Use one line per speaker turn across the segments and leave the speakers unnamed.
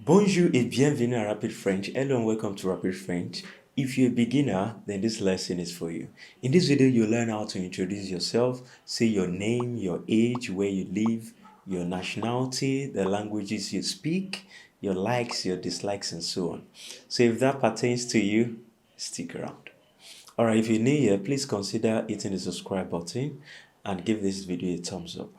Bonjour et bienvenue à Rapid French. Hello and welcome to Rapid French. If you're a beginner, then this lesson is for you. In this video, you'll learn how to introduce yourself, say your name, your age, where you live, your nationality, the languages you speak, your likes, your dislikes, and so on. So if that pertains to you, stick around. Alright, if you're new here, please consider hitting the subscribe button and give this video a thumbs up.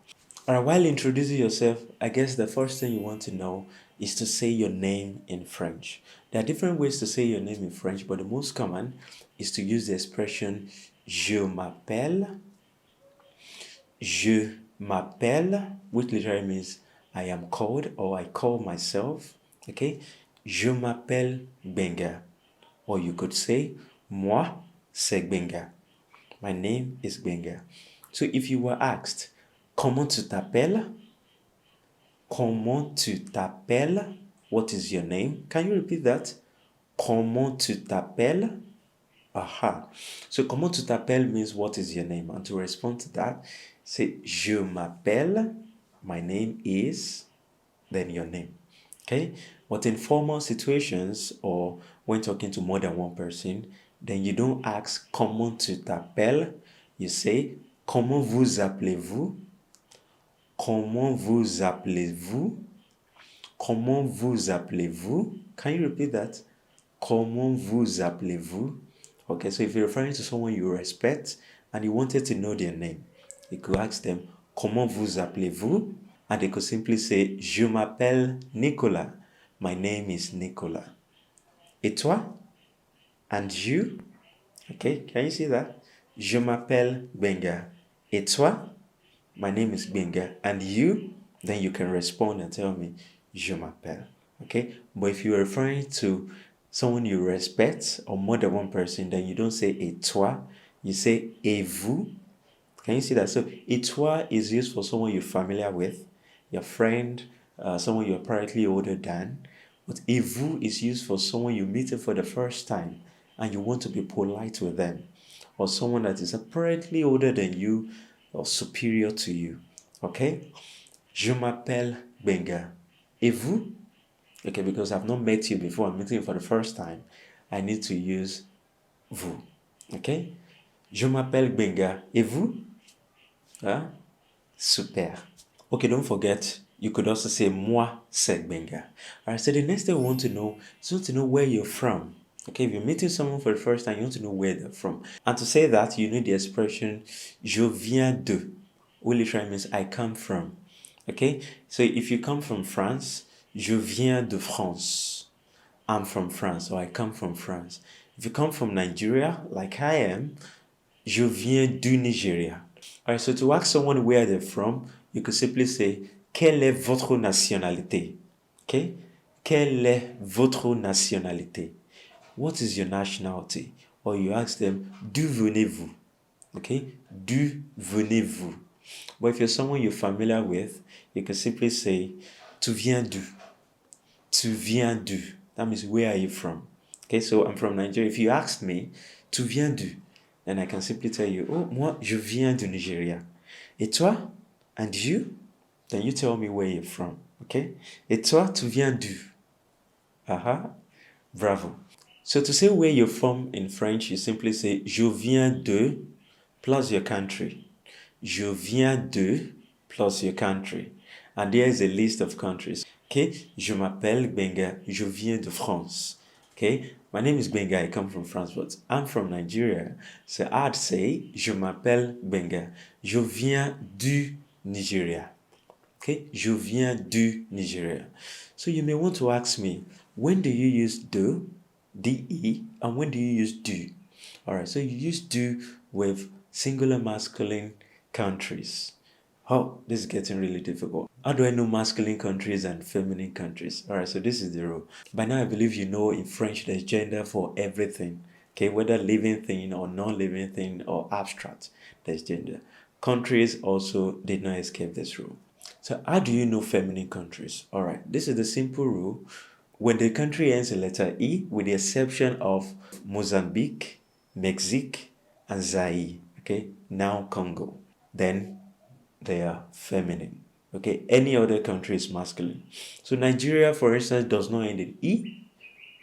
Alright, while introducing yourself, I guess the first thing you want to know is to say your name in French. There are different ways to say your name in French, but the most common is to use the expression je m'appelle, which literally means I am called or I call myself. Okay, je m'appelle Benga, or you could say moi c'est Benga. My name is Benga. So if you were asked, comment tu t'appelles? Comment tu t'appelles? What is your name? Can you repeat that? Comment tu t'appelles? Aha. So comment tu t'appelles means what is your name? And to respond to that, say je m'appelle, my name is, then your name. Okay? But in formal situations or when talking to more than one person, then you don't ask comment tu t'appelles, you say comment vous appelez-vous? Comment vous appelez-vous? Comment vous appelez-vous? Can you repeat that? Comment vous appelez-vous? Okay, so if you're referring to someone you respect and you wanted to know their name, you could ask them, comment vous appelez-vous? And they could simply say, je m'appelle Nicolas. My name is Nicolas. Et toi? And you? Okay, can you see that? Je m'appelle Benga. Et toi? My name is Benga. And you? Then you can respond and tell me, je m'appelle. Okay? But if you're referring to someone you respect or more than one person, then you don't say et toi, you say et vous. Can you see that? So et toi is used for someone you're familiar with, your friend, someone you're apparently older than. But et vous is used for someone you're meeting for the first time and you want to be polite with them, or someone that is apparently older than you or superior to you. Okay? Je m'appelle Benga. Et vous? Okay, because I've not met you before, I'm meeting you for the first time, I need to use vous. Okay? Je m'appelle Benga. Et vous? Huh? Super. Okay, don't forget, you could also say moi c'est Benga. Alright, so the next thing we want to know is want to know where you're from. Okay, if you're meeting someone for the first time, you want to know where they're from. And to say that, you need the expression je viens de, which literally means I come from. Okay, so if you come from France, je viens de France. I'm from France, or I come from France. If you come from Nigeria, like I am, je viens du Nigeria. Alright, so to ask someone where they're from, you could simply say, quelle est votre nationalité? Okay? Quelle est votre nationalité? What is your nationality? Or you ask them, d'où venez-vous? Okay? D'où venez-vous? But if you're someone you're familiar with, you can simply say, tu viens d'où? Tu viens d'où? That means, where are you from? Okay, so I'm from Nigeria. If you ask me, tu viens d'où? Then I can simply tell you, oh, moi, je viens du Nigeria. Et toi? And you? Then you tell me where you're from. Okay? Et toi, tu viens d'où? Aha. Bravo. So to say where you're from in French, you simply say, je viens de, plus your country. Je viens de, plus your country. And there is a list of countries. Okay? Je m'appelle Benga. Je viens de France. Okay? My name is Benga. I come from France, but I'm from Nigeria. So I'd say, je m'appelle Benga. Je viens du Nigeria. Okay? Je viens du Nigeria. So you may want to ask me, when do you use de, de, and when do you use du? Alright, so you use du with singular masculine countries. Oh, this is getting really difficult. How do I know masculine countries and feminine countries? Alright, so this is the rule. By now, I believe you know in French there's gender for everything. Okay, whether living thing or non-living thing or abstract, there's gender. Countries also did not escape this rule. So how do you know feminine countries? Alright, this is the simple rule. When the country ends in letter E, with the exception of Mozambique, Mexique, and Zaire, okay, now Congo, then they are feminine. Okay, any other country is masculine. So Nigeria, for instance, does not end in E.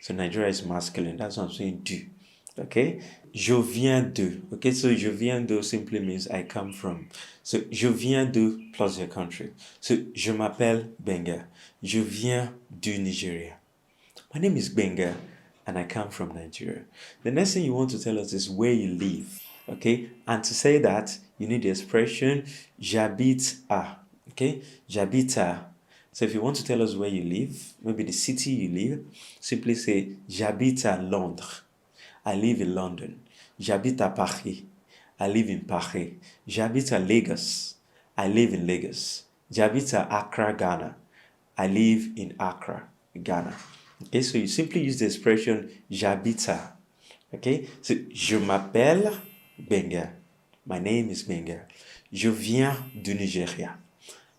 So Nigeria is masculine. That's what I'm saying, do. Okay, je viens de. Okay, so je viens de simply means I come from. So je viens de plus your country. So je m'appelle Benga. Je viens du Nigeria. My name is Benga and I come from Nigeria. The next thing you want to tell us is where you live. Okay, and to say that you need the expression j'habite à. Okay, j'habite à. So if you want to tell us where you live, maybe the city you live, simply say j'habite à Londres. I live in London. J'habite à Paris. I live in Paris. J'habite à Lagos. I live in Lagos. J'habite à Accra, Ghana. I live in Accra, Ghana. Okay, so you simply use the expression j'habite à. Okay, so je m'appelle Benga. My name is Benga. Je viens du Nigeria.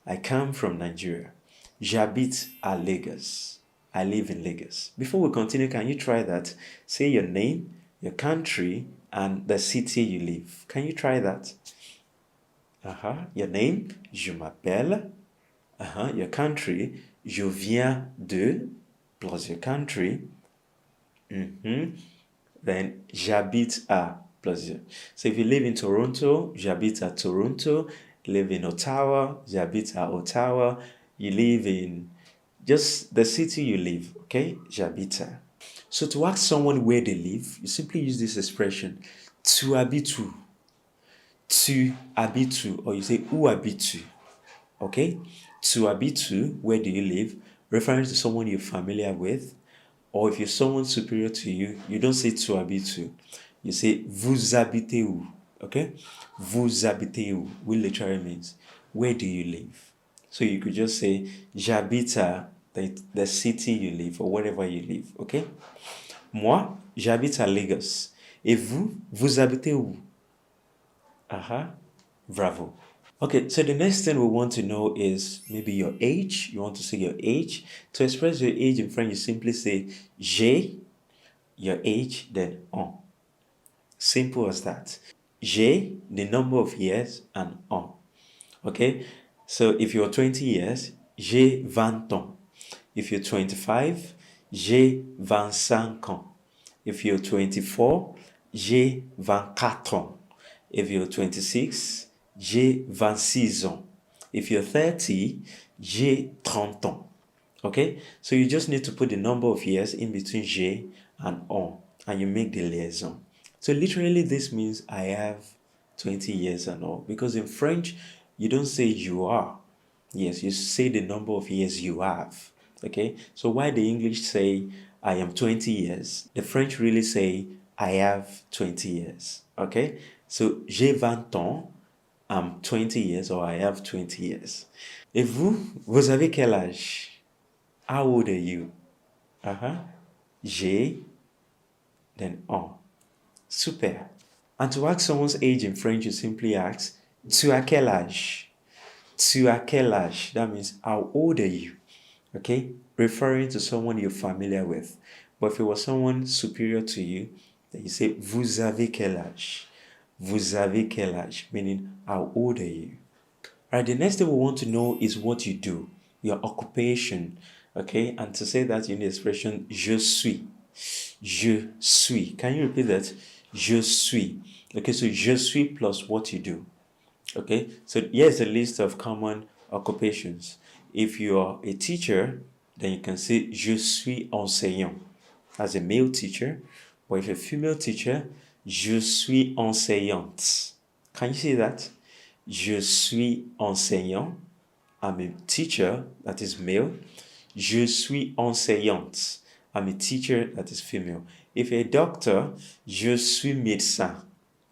I come from Nigeria. J'habite à Lagos. I live in Lagos. Before we continue, can you try that? Say your name, your country, and the city you live. Can you try that? Your name, je m'appelle. Your country, je viens de, plus your country. Then j'habite à, plus your. So if you live in Toronto, j'habite à Toronto. Live in Ottawa, j'habite à Ottawa. You live in just the city you live, okay? J'habite à. So to ask someone where they live, you simply use this expression, tu habites où? Tu habites où? Or you say, où habites-tu? Okay? Tu habites où? Where do you live? Referring to someone you're familiar with. Or if you're someone superior to you, you don't say tu habites où. You say, vous habitez où? Okay? Vous habitez où? Which literally means, where do you live? So you could just say, j'habite à the city you live or wherever you live. Okay? Moi, j'habite à Lagos. Et vous, vous habitez où? Bravo. Okay, so the next thing we want to know is maybe your age. You want to say your age. To express your age in French, you simply say j'ai, your age, then on. Simple as that. J'ai, the number of years, and on. Okay, so if you're 20 years, j'ai 20 ans. If you're 25, j'ai 25 ans. If you're 24, j'ai 24 ans. If you're 26, j'ai 26 ans. If you're 30, j'ai 30 ans. Okay, so you just need to put the number of years in between j'ai and on, and you make the liaison. So literally this means I have 20 years and all, because in French, you don't say you are. Yes, you say the number of years you have. Okay, so why the English say I am 20 years, the French really say I have 20 years. Okay, so j'ai 20 ans, I'm 20 years, or I have 20 years. Et vous, vous avez quel âge? How old are you? J'ai, then on. Super. And to ask someone's age in French, you simply ask, tu as quel âge? Tu as quel âge? That means, how old are you? Okay? Referring to someone you're familiar with. But if it was someone superior to you, then you say, vous avez quel âge? Vous avez quel âge? Meaning, how old are you? All right, the next thing we want to know is what you do, your occupation. Okay? And to say that, you need the expression, je suis. Je suis. Can you repeat that? Je suis. Okay, so je suis plus what you do. Okay, so here's a list of common occupations. If you are a teacher, then you can say je suis enseignant as a male teacher. But if you're a female teacher, je suis enseignante. Can you see that? Je suis enseignant. I'm a teacher, that is male. Je suis enseignante. I'm a teacher, that is female. If you're a doctor, je suis médecin.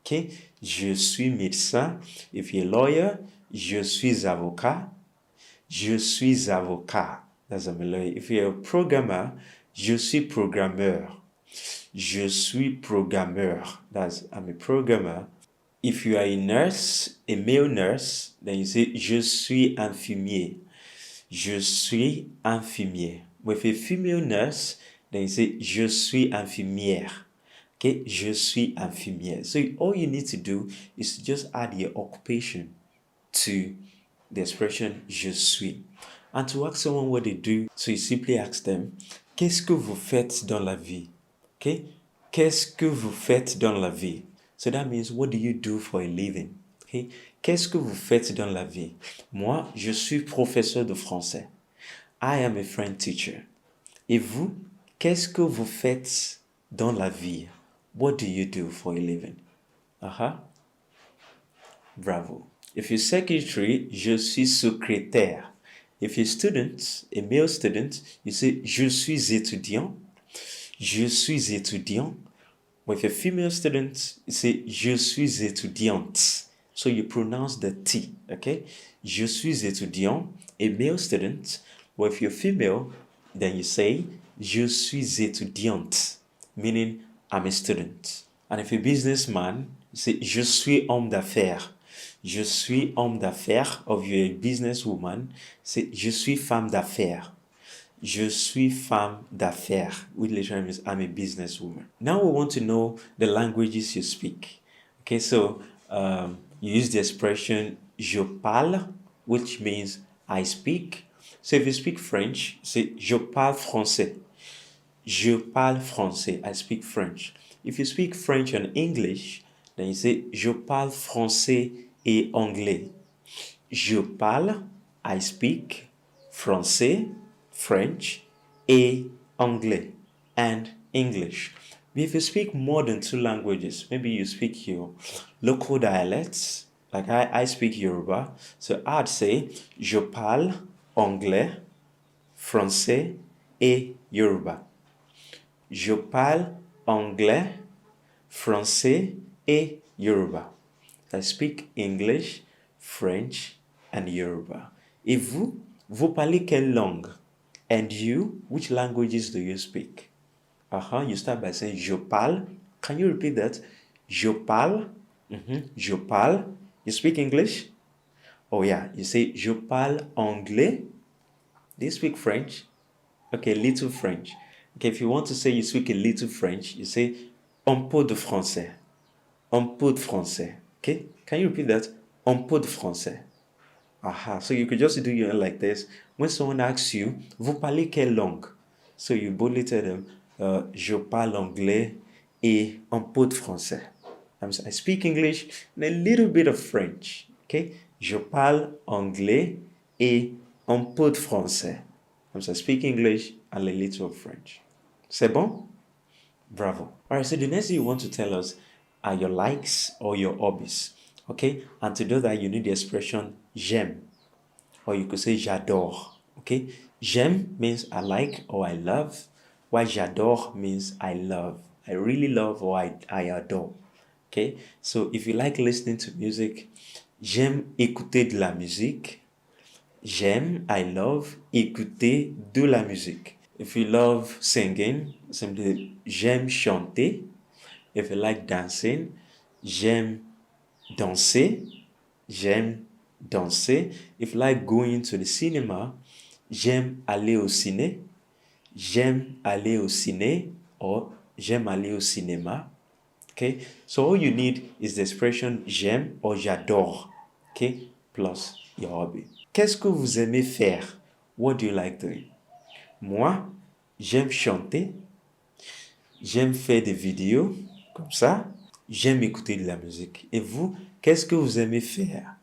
Okay? Je suis médecin. If you're a lawyer, je suis avocat. Je suis avocat. That's a lawyer. If you're a programmer, je suis programmeur. Je suis programmeur. That's I'm a programmer. If you are a nurse, a male nurse, then you say je suis infirmier. Je suis infirmier. With a female nurse, then you say je suis infirmière. Okay, je suis infirmière. So all you need to do is to just add your occupation to the expression je suis. And to ask someone what they do, so you simply ask them, qu'est-ce que vous faites dans la vie? Okay? Qu'est-ce que vous faites dans la vie? So that means, what do you do for a living? Okay? Qu'est-ce que vous faites dans la vie? Moi, je suis professeur de français. I am a French teacher. Et vous, qu'est-ce que vous faites dans la vie? What do you do for a living? Bravo. If you're secretary, je suis secrétaire. If you're student, a male student, you say je suis étudiant. Je suis étudiant. With a female student, you say je suis étudiante. So you pronounce the T, okay? Je suis étudiant, a male student. But if you're female, then you say je suis étudiante, meaning I'm a student. And if you're a businessman, you say je suis homme d'affaires. Je suis homme d'affaires. Or if you're a businesswoman, say je suis femme d'affaires. Je suis femme d'affaires, which literally means I'm a businesswoman. Now we want to know the languages you speak. Okay, so you use the expression je parle, which means I speak. So if you speak French, say je parle français. Je parle français. I speak French. If you speak French and English, then you say je parle français et anglais. Je parle, I speak, français, French, et anglais, and English. If you speak more than 2 languages, maybe you speak your local dialects, like I speak Yoruba, so I'd say je parle anglais, français, et Yoruba. Je parle anglais, français, et Yoruba. I speak English, French, and Yoruba. Et vous, vous parlez quelle langue? And you, which languages do you speak? You start by saying je parle. Can you repeat that? Je parle. Je parle. You speak English? Oh yeah, you say je parle anglais. Do you speak French? Okay, little French. Okay, if you want to say you speak a little French, you say un peu de français. Un peu de français. Okay, can you repeat that? Un peu de français. So you could just do your like this. When someone asks you, vous parlez quelle langue? So you boldly tell them, je parle anglais et un peu de français. I speak English and a little bit of French. Okay? Je parle anglais et un peu de français. I speak English and a little of French. C'est bon? Bravo. Alright, so the next thing you want to tell us are your likes or your hobbies. Okay? And to do that, you need the expression j'aime. Or you could say j'adore. Okay? J'aime means I like or I love, while j'adore means I love. I really love or I adore. Okay? So if you like listening to music, j'aime écouter de la musique. J'aime, I love, écouter de la musique. If you love singing, simply j'aime chanter. If you like dancing, j'aime danser. J'aime danser. If you like going to the cinema, j'aime aller au ciné. J'aime aller au ciné or j'aime aller au cinéma. Okay? So all you need is the expression j'aime or j'adore. Okay? Plus your hobby. Qu'est-ce que vous aimez faire? What do you like doing? Moi, j'aime chanter. J'aime faire des vidéos comme ça. J'aime écouter de la musique. Et vous, qu'est-ce que vous aimez faire?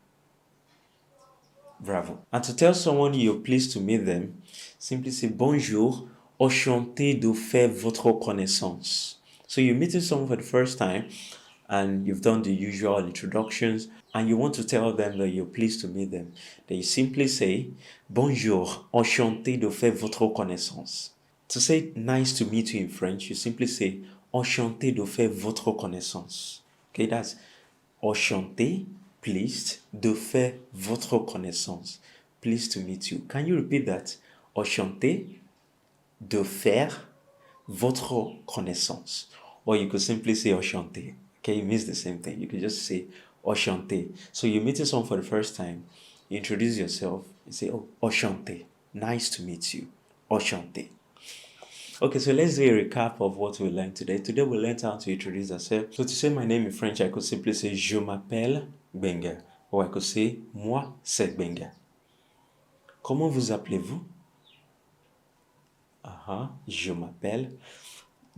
Bravo. And to tell someone you're pleased to meet them, simply say bonjour, enchanté de faire votre connaissance. So you're meeting someone for the first time and you've done the usual introductions and you want to tell them that you're pleased to meet them. Then you simply say bonjour, enchanté de faire votre connaissance. To say nice to meet you in French, you simply say enchanté de faire votre connaissance. Okay, that's enchanté, pleased, de faire votre connaissance. Pleased to meet you. Can you repeat that? Enchanté de faire votre connaissance. Or you could simply say enchanté. Okay, it means the same thing. You could just say enchanté. So you're meeting someone for the first time. You introduce yourself. You say, oh, enchanté. Nice to meet you. Enchanté. Okay, so let's do a recap of what we learned today. Today we learned how to introduce ourselves. So to say my name in French, I could simply say Je m'appelle Benga. Ouais, que c'est moi, c'est Benga. Comment vous appelez-vous? Je m'appelle.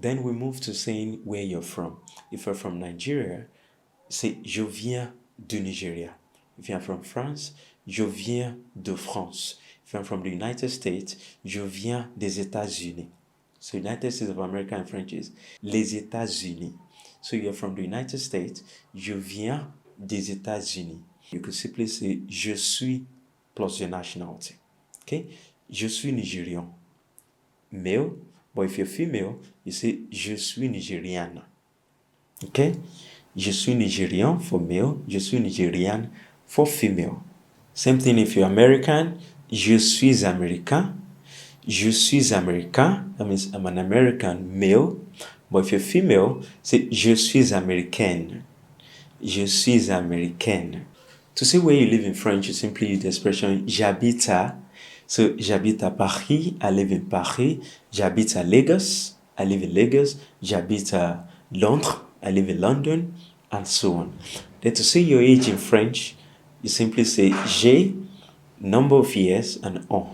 Then we move to saying where you're from. If you're from Nigeria, say je viens du Nigeria. If you're from France, je viens de France. If you're from the United States, je viens des États-Unis. So United States of America in French is les États-Unis. So you're from the United States, je viens des États-Unis. You could simply say je suis plus your nationality. Okay? Je suis Nigérian. Male, but if you're female, you say je suis Nigériane. Okay? Je suis Nigérian for male, je suis Nigériane for female. Same thing if you're American, je suis américain. Je suis américain, that means I'm an American male. But if you're female, say je suis américaine. Je suis américaine. To say where you live in French, you simply use the expression j'habite à. So j'habite à Paris, I live in Paris. J'habite à Lagos, I live in Lagos. J'habite à Londres, I live in London, and so on. Then to say your age in French, you simply say j'ai, number of years, and an.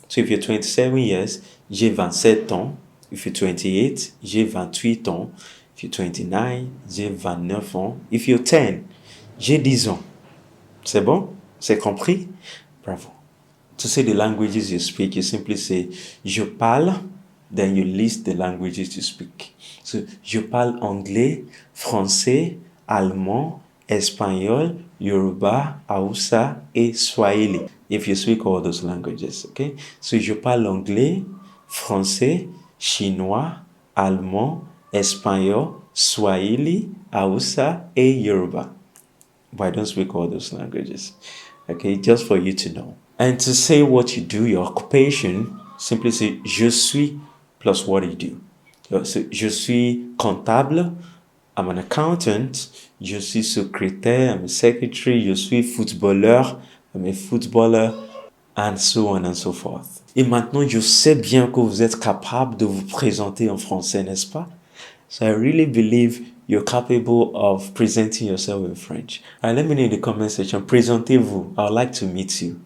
So if you're 27 years, j'ai 27 ans. If you're 28, j'ai 28 ans. If you're 29, j'ai 29 ans. If you're 10, j'ai 10 ans. C'est bon? C'est compris? Bravo. To say the languages you speak, you simply say je parle, then you list the languages you speak. So je parle anglais, français, allemand, espagnol, Yoruba, Hausa, et Swahili. If you speak all those languages, okay? So je parle anglais, français, chinois, allemand, espagnol, Swahili, Hausa, et Yoruba. But I don't speak all those languages. Okay, just for you to know. And to say what you do, your occupation, simply say je suis plus what you do. So, je suis comptable, I'm an accountant. Je suis secrétaire, I'm a secretary. Je suis footballeur, I'm a footballer, and so on and so forth. Et maintenant, je sais bien que vous êtes capable de vous présenter en français, n'est-ce pas? So I really believe you're capable of presenting yourself in French. Let me know in the comment section. Présentez-vous. I'd like to meet you.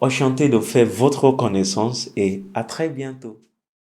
Enchanté de faire votre connaissance et à très bientôt.